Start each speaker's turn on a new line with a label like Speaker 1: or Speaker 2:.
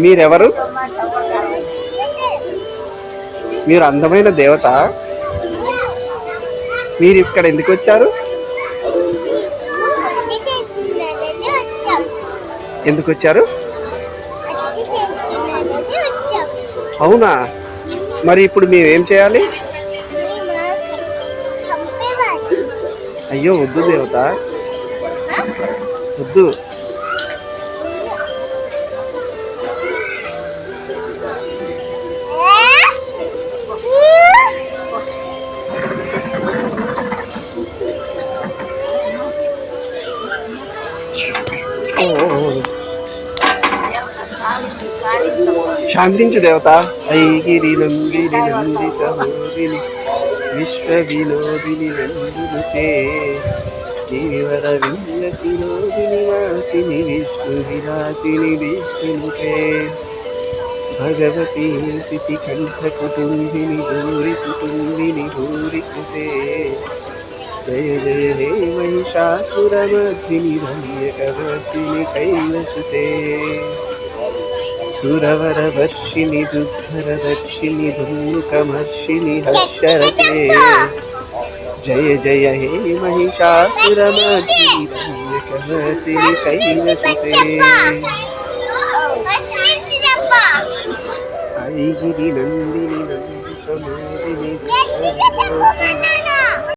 Speaker 1: మీరెవరు? మీరు అందమైన దేవత. మీరు ఇక్కడ ఎందుకు వచ్చారు? ఎందుకు వచ్చారు? అవునా? మరి ఇప్పుడు మేమేం చేయాలి? అయ్యో వద్దు దేవత, వద్దు. శాంతించు దేవత. ఐగిరి నందిని నందిత మోదిని విశ్వ వినోదిని నందునుతే గిరివర విన్యసినోదిని వాసిని విష్ణు విలాసిని విష్ణునుతే భగవతి సితి కంఠ కుటుంబిని భూరి కుటుంబిని భూరి కృతే జయ జయ హే మహిషాసురమర్దిని రమ్యకవర్దిని శైలసుతే సురవరవర్షిణి దుర్ధరదర్శిని ధున్నుకమర్షిణి హర్షరతే జయ జయ హే మహిషాసురమర్దిని రమ్యకవర్దిని శైలసుతే ఐగిరి నందిని నందిత మోదిని